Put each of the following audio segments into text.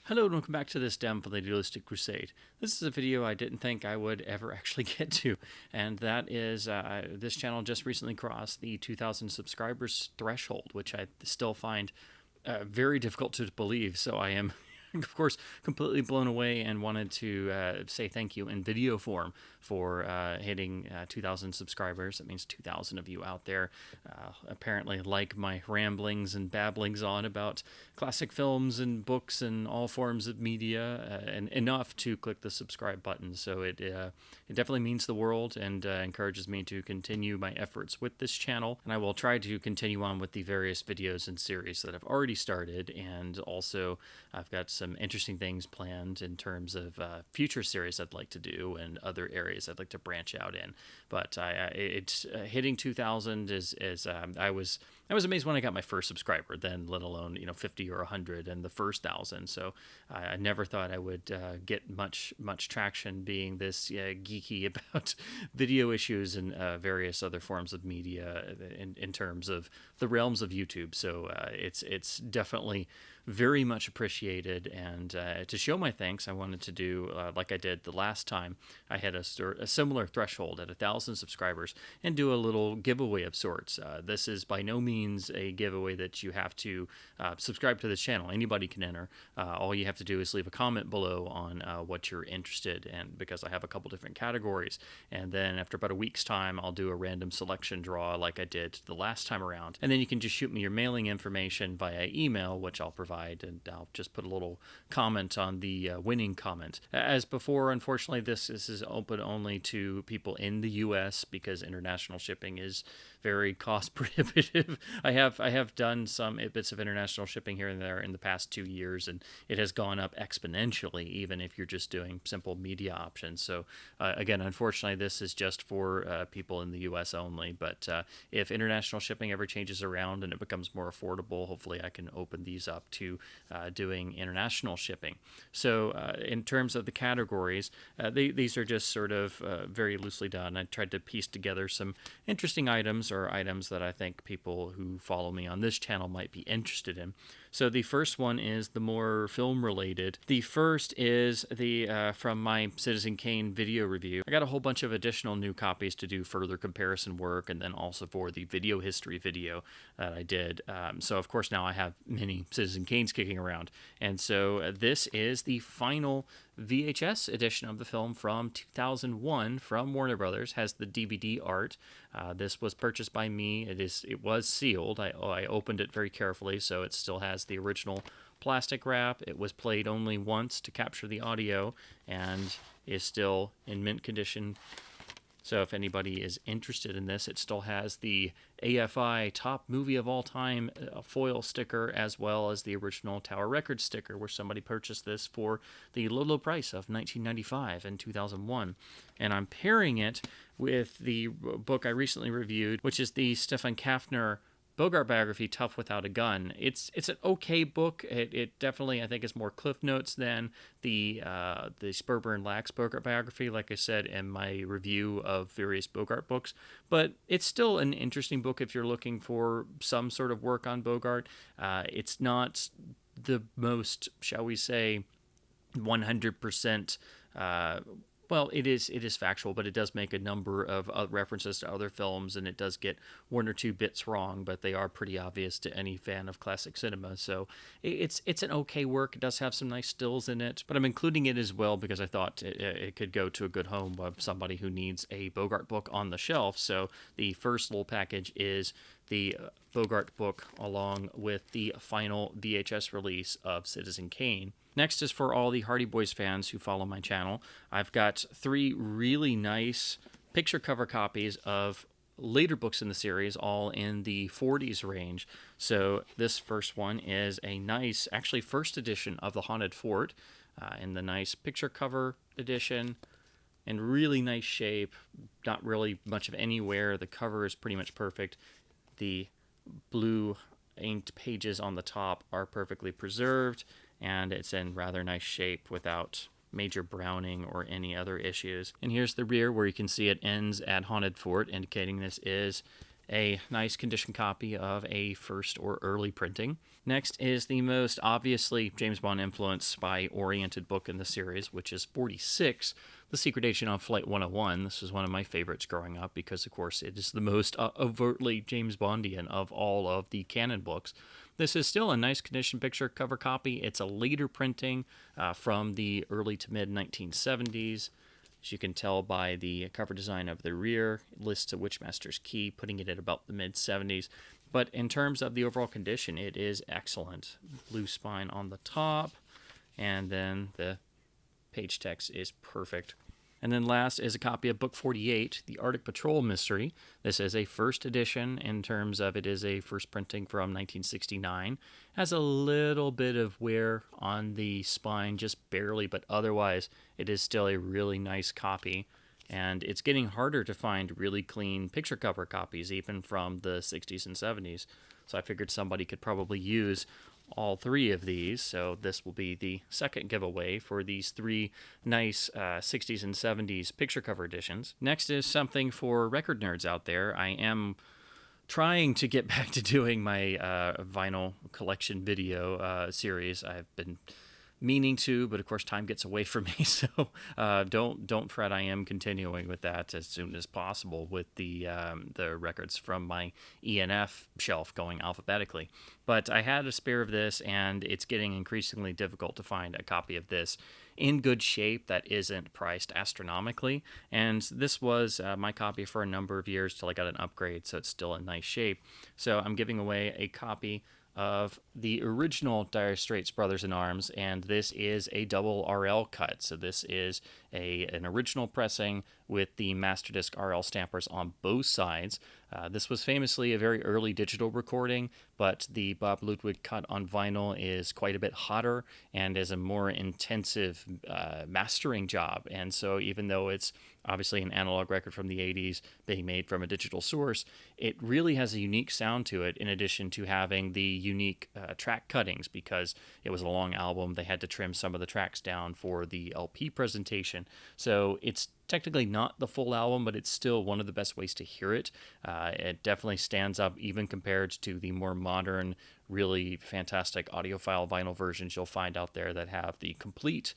Hello and welcome back to this demo for the Idealistic Crusade. This is a video I didn't think I would ever actually get to, and that is this channel just recently crossed the 2,000 subscribers threshold, which I still find very difficult to believe, so I am of course completely blown away and wanted to say thank you in video form for hitting 2,000 subscribers. That means 2,000 of you out there apparently like my ramblings and babblings on about classic films and books and all forms of media, and enough to click the subscribe button. So it definitely means the world and encourages me to continue my efforts with this channel. And I will try to continue on with the various videos and series that I've already started, and also I've got some interesting things planned in terms of future series I'd like to do and other areas I'd like to branch out in. But it's hitting 2,000 is I was amazed when I got my first subscriber, then let alone 50 or 100 and the first 1,000. So I never thought I would get much traction being this geeky about video issues and various other forms of media in terms of the realms of YouTube. So it's definitely very much appreciated, and to show my thanks, I wanted to do like I did the last time I had a similar threshold at 1,000 subscribers, and do a little giveaway of sorts. This is by no means a giveaway that you have to subscribe to this channel. Anybody can enter. All you have to do is leave a comment below on what you're interested in, because I have a couple different categories, and then after about a week's time I'll do a random selection draw like I did the last time around, and then you can just shoot me your mailing information via email, which I'll provide, and I'll just put a little comment on the winning comment. As before, unfortunately, this is open only to people in the US, because international shipping is very cost prohibitive. I have done some bits of international shipping here and there in the past 2 years, and it has gone up exponentially, even if you're just doing simple media options. So again, unfortunately, this is just for people in the US only, but if international shipping ever changes around and it becomes more affordable, hopefully I can open these up to doing international shipping. So in terms of the categories, these are just sort of very loosely done. I tried to piece together some interesting items, or items that I think people who follow me on this channel might be interested in. So the first one is the more film related. The first is the from my Citizen Kane video review. I got a whole bunch of additional new copies to do further comparison work, and then also for the video history video that I did. So of course now I have many Citizen Kanes kicking around, and so this is the final VHS edition of the film from 2001 from Warner Brothers. Has the DVD art. This was purchased by me. It was sealed. I opened it very carefully, so it still has the original plastic wrap. It was played only once to capture the audio, and is still in mint condition. So if anybody is interested in this, it still has the AFI Top Movie of All Time foil sticker, as well as the original Tower Records sticker, where somebody purchased this for the low price of $19.95 in 2001. And I'm pairing it with the book I recently reviewed, which is the Stefan Kaffner Bogart biography, Tough Without a Gun. It's an okay book. It definitely, I think, is more cliff notes than the Sperber and Lax Bogart biography, like I said in my review of various Bogart books. But it's still an interesting book if you're looking for some sort of work on Bogart. It's not the most, shall we say, 100%. Well, it is factual, but it does make a number of references to other films, and it does get one or two bits wrong, but they are pretty obvious to any fan of classic cinema. So it's an okay work. It does have some nice stills in it, but I'm including it as well because I thought it could go to a good home of somebody who needs a Bogart book on the shelf. So the first little package is the Bogart book, along with the final VHS release of Citizen Kane. Next is for all the Hardy Boys fans who follow my channel. I've got 3 really nice picture cover copies of later books in the series, all in the 40s range. So this first one is a nice, actually first edition of The Haunted Fort, in the nice picture cover edition, in really nice shape, not really much of any wear. The cover is pretty much perfect. The blue inked pages on the top are perfectly preserved, and it's in rather nice shape without major browning or any other issues. And here's the rear, where you can see it ends at Haunted Fort, indicating this is a nice condition copy of a first or early printing. Next is the most obviously James Bond influenced spy-oriented book in the series, which is 46, The Secret Agent on Flight 101. This was one of my favorites growing up because, of course, it is the most overtly James Bondian of all of the canon books. This is still a nice condition picture cover copy. It's a later printing from the early to mid 1970s. As you can tell by the cover design of the rear, it lists a Witchmaster's key, putting it at about the mid 70s. But in terms of the overall condition, it is excellent. Blue spine on the top, and then the page text is perfect. And then last is a copy of Book 48, The Arctic Patrol Mystery. This is a first edition in terms of it is a first printing from 1969. Has a little bit of wear on the spine, just barely, but otherwise it is still a really nice copy. And it's getting harder to find really clean picture cover copies, even from the 60s and 70s. So I figured somebody could probably use all three of these, so this will be the second giveaway for these three nice 60s and 70s picture cover editions. Next is something for record nerds out there. I am trying to get back to doing my vinyl collection video series. I've been meaning to, but of course time gets away from me, so don't fret. I am continuing with that as soon as possible with the records from my ENF shelf going alphabetically. But I had a spare of this, and it's getting increasingly difficult to find a copy of this in good shape that isn't priced astronomically, and this was my copy for a number of years till I got an upgrade, so it's still in nice shape. So I'm giving away a copy of the original Dire Straits Brothers in Arms, and this is a double RL cut. So this is an original pressing with the Laserdisc RL stampers on both sides. This was famously a very early digital recording, but the Bob Ludwig cut on vinyl is quite a bit hotter and is a more intensive mastering job. And so even though it's obviously an analog record from the 80s being made from a digital source, it really has a unique sound to it, in addition to having the unique track cuttings. Because it was a long album, they had to trim some of the tracks down for the LP presentation. So it's technically not the full album, but it's still one of the best ways to hear it. It definitely stands up even compared to the more modern, really fantastic audiophile vinyl versions you'll find out there that have the complete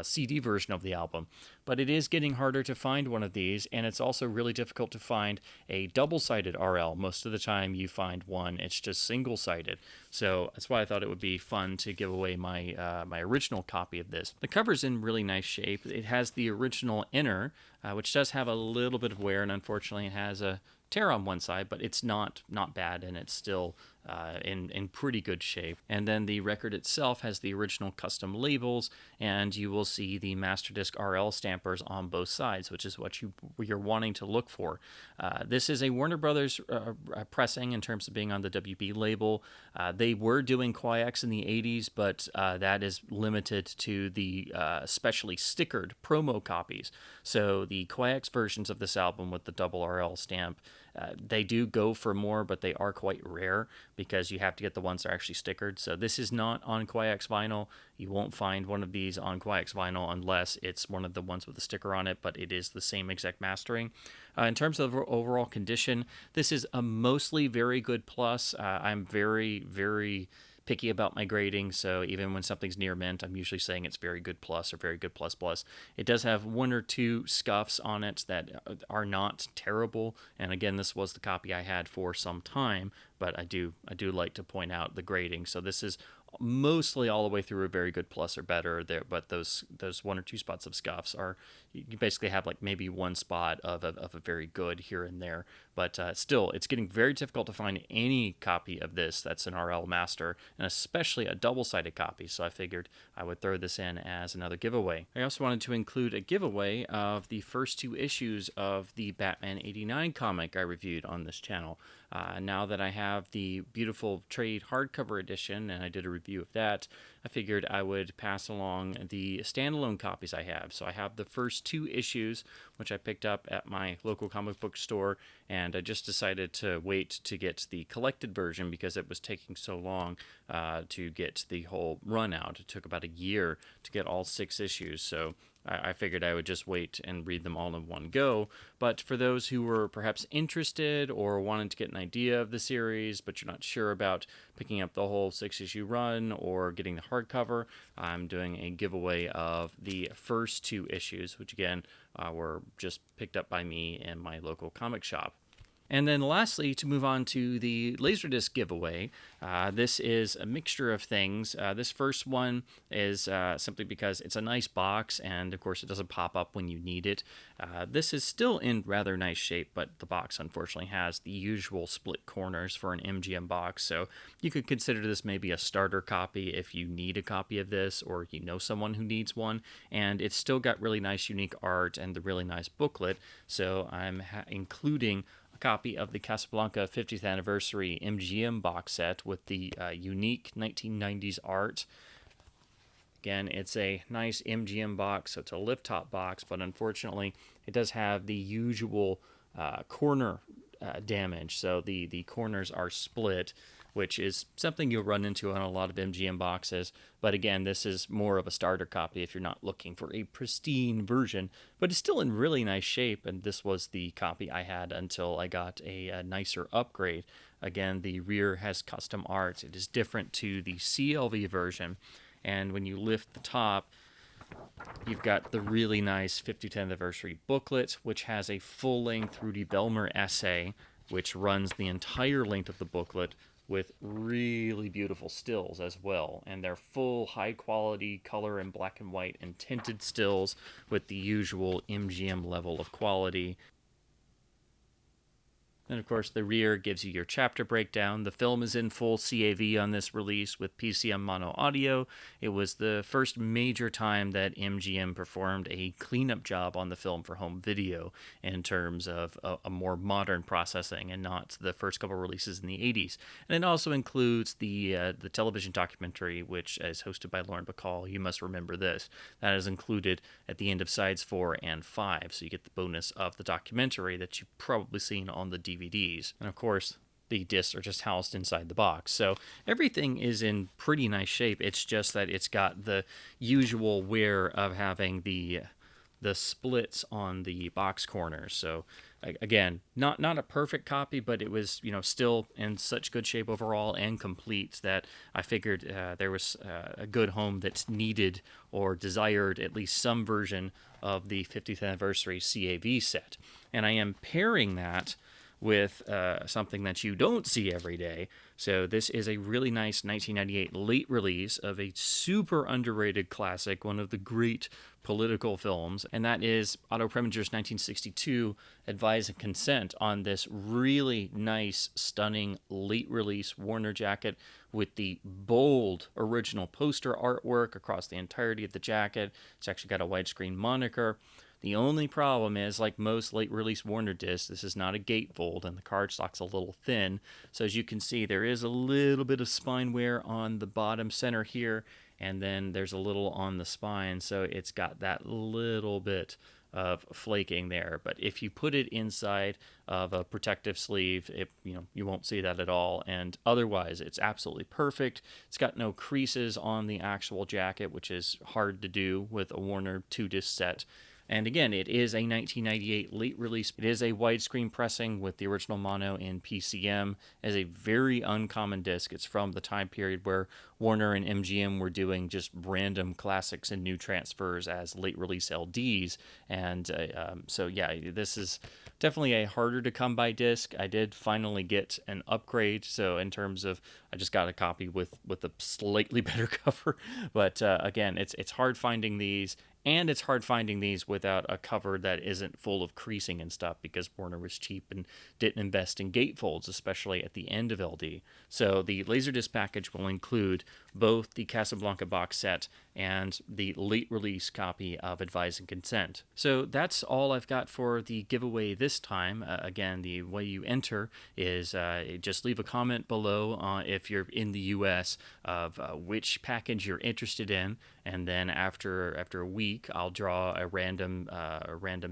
CD version of the album. But it is getting harder to find one of these, and it's also really difficult to find a double-sided RL. Most of the time you find one, it's just single-sided. So that's why I thought it would be fun to give away my my original copy of this. The cover's in really nice shape. It has the original inner, which does have a little bit of wear, and unfortunately it has a tear on one side, but it's not bad, and it's still in pretty good shape. And then the record itself has the original custom labels, and you will see the Laserdisc RL stampers on both sides, which is what you're wanting to look for. This is a Warner Brothers pressing in terms of being on the WB label. They were doing Quiex in the 80s, but that is limited to the specially stickered promo copies. So the Quiex versions of this album with the double RL stamp, they do go for more, but they are quite rare because you have to get the ones that are actually stickered. So this is not on Quiex vinyl. You won't find one of these on Quiex vinyl unless it's one of the ones with a sticker on it, but it is the same exact mastering. In terms of overall condition, this is a mostly very good plus. I'm very, very picky about my grading, so even when something's near mint, I'm usually saying it's very good plus or very good plus plus. It does have one or two scuffs on it that are not terrible, and again, this was the copy I had for some time, but I do like to point out the grading. So this is mostly all the way through a very good plus or better there, but those one or two spots of scuffs are, you basically have like maybe one spot of a very good here and there, but still it's getting very difficult to find any copy of this that's an RL master, and especially a double-sided copy, so I figured I would throw this in as another giveaway. I also wanted to include a giveaway of the first two issues of the Batman 89 comic I reviewed on this channel. Now that I have the beautiful trade hardcover edition, and I did a review of that, I figured I would pass along the standalone copies I have. So I have the first two issues, which I picked up at my local comic book store, and I just decided to wait to get the collected version because it was taking so long to get the whole run out. It took about a year to get all 6 issues, so I figured I would just wait and read them all in one go. But for those who were perhaps interested or wanted to get an idea of the series, but you're not sure about picking up the whole 6-issue run or getting the hardcover, I'm doing a giveaway of the first 2 issues, which again were just picked up by me in my local comic shop. And then lastly, to move on to the LaserDisc giveaway, this is a mixture of things. This first one is simply because it's a nice box, and of course it doesn't pop up when you need it. This is still in rather nice shape, but the box unfortunately has the usual split corners for an MGM box, so you could consider this maybe a starter copy if you need a copy of this, or you know someone who needs one. And it's still got really nice unique art and the really nice booklet, so I'm including a copy of the Casablanca 50th Anniversary MGM box set with the unique 1990s art. Again, it's a nice MGM box, so it's a lift-top box, but unfortunately it does have the usual corner damage, so the corners are split, which is something you'll run into on a lot of MGM boxes. But again, this is more of a starter copy if you're not looking for a pristine version, but it's still in really nice shape, and this was the copy I had until I got a nicer upgrade. Again, the rear has custom art. It is different to the CLV version, and when you lift the top, you've got the really nice 50th Anniversary booklet, which has a full-length Rudy Belmer essay, which runs the entire length of the booklet, with really beautiful stills as well, and they're full high quality color in black and white and tinted stills with the usual MGM level of quality. And of course, the rear gives you your chapter breakdown. The film is in full CAV on this release with PCM mono audio. It was the first major time that MGM performed a cleanup job on the film for home video in terms of a more modern processing and not the first couple releases in the 80s. And it also includes the television documentary, which is hosted by Lauren Bacall, You Must Remember This. That is included at the end of sides 4 and 5, so you get the bonus of the documentary that you've probably seen on the DVDs. And of course, the discs are just housed inside the box. So everything is in pretty nice shape. It's just that it's got the usual wear of having the splits on the box corners. So again, not a perfect copy, but it was, still in such good shape overall and complete that I figured there was a good home that's needed or desired at least some version of the 50th Anniversary CAV set. And I am pairing that with something that you don't see every day. So this is a really nice 1998 late release of a super underrated classic, one of the great political films, and that is Otto Preminger's 1962 Advise and Consent, on this really nice, stunning late release Warner jacket with the bold original poster artwork across the entirety of the jacket. It's actually got a widescreen moniker. The only problem is, like most late-release Warner discs, this is not a gatefold, and the cardstock's a little thin. So as you can see, there is a little bit of spine wear on the bottom center here, and then there's a little on the spine, so it's got that little bit of flaking there. But if you put it inside of a protective sleeve, you won't see that at all. And otherwise, it's absolutely perfect. It's got no creases on the actual jacket, which is hard to do with a Warner 2-disc set. And again, it is a 1998 late release. It is a widescreen pressing with the original mono in PCM as a very uncommon disc. It's from the time period where Warner and MGM were doing just random classics and new transfers as late release LDs. And so yeah, this is definitely a harder to come by disc. I did finally get an upgrade. So in terms of, I just got a copy with a slightly better cover. But again, it's hard finding these. And it's hard finding these without a cover that isn't full of creasing and stuff, because Warner was cheap and didn't invest in gatefolds, especially at the end of LD. So the LaserDisc package will include both the Casablanca box set and the late release copy of Advise and Consent. So that's all I've got for the giveaway this time. Again, the way you enter is just leave a comment below if you're in the US of which package you're interested in, and then after a week, I'll draw a random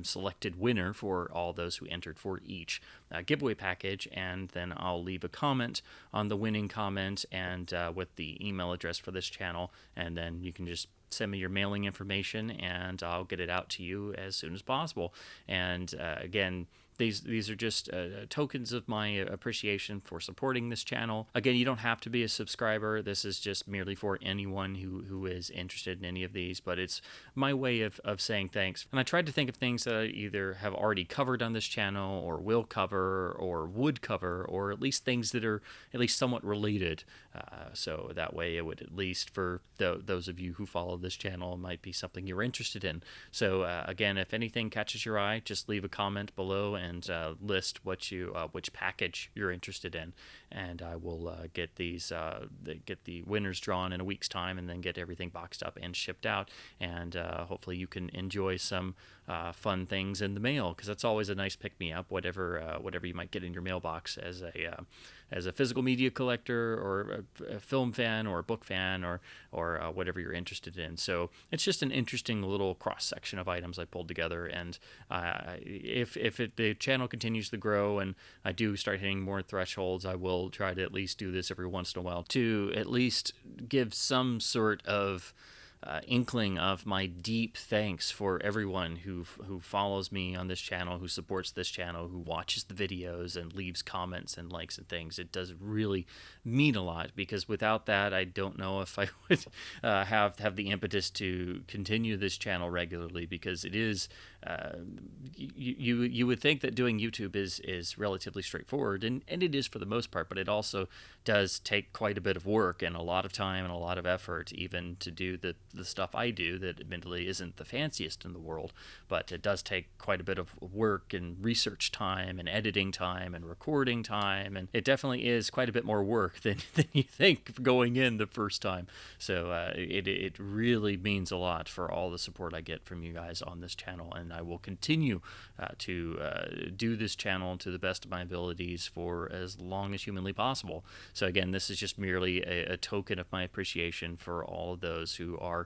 selected winner for all those who entered for each giveaway package, and then I'll leave a comment on the winning comment and with the email address for this channel, and then you can just send me your mailing information, and I'll get it out to you as soon as possible. And again, these are just tokens of my appreciation for supporting this channel. Again, you don't have to be a subscriber. This is just merely for anyone who is interested in any of these, but it's my way of saying thanks. And I tried to think of things that I either have already covered on this channel, or will cover, or would cover, or at least things that are at least somewhat related. So that way it would, at least for those of you who follow this channel, might be something you're interested in. So again, if anything catches your eye, just leave a comment below and list which package you're interested in, and I will get the winners drawn in a week's time, and then get everything boxed up and shipped out, and hopefully you can enjoy some fun things in the mail, because that's always a nice pick-me-up, whatever you might get in your mailbox as a physical media collector, or a film fan, or a book fan, or whatever you're interested in. So it's just an interesting little cross-section of items I pulled together, and if the channel continues to grow and I do start hitting more thresholds, I will try to at least do this every once in a while to at least give some sort of inkling of my deep thanks for everyone who follows me on this channel, who supports this channel, who watches the videos and leaves comments and likes and things. It does really mean a lot, because without that, I don't know if I would have the impetus to continue this channel regularly, because it is you would think that doing YouTube is relatively straightforward, and it is for the most part, but it also does take quite a bit of work and a lot of time and a lot of effort, even to do the stuff I do, that admittedly isn't the fanciest in the world, but it does take quite a bit of work and research time and editing time and recording time, and it definitely is quite a bit more work than you think going in the first time. So it really means a lot for all the support I get from you guys on this channel, and I will continue to do this channel to the best of my abilities for as long as humanly possible. So again, this is just merely a token of my appreciation for all of those who are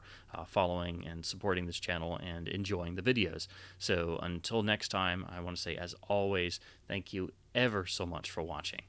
following and supporting this channel and enjoying the videos. So until next time, I want to say, as always, thank you ever so much for watching.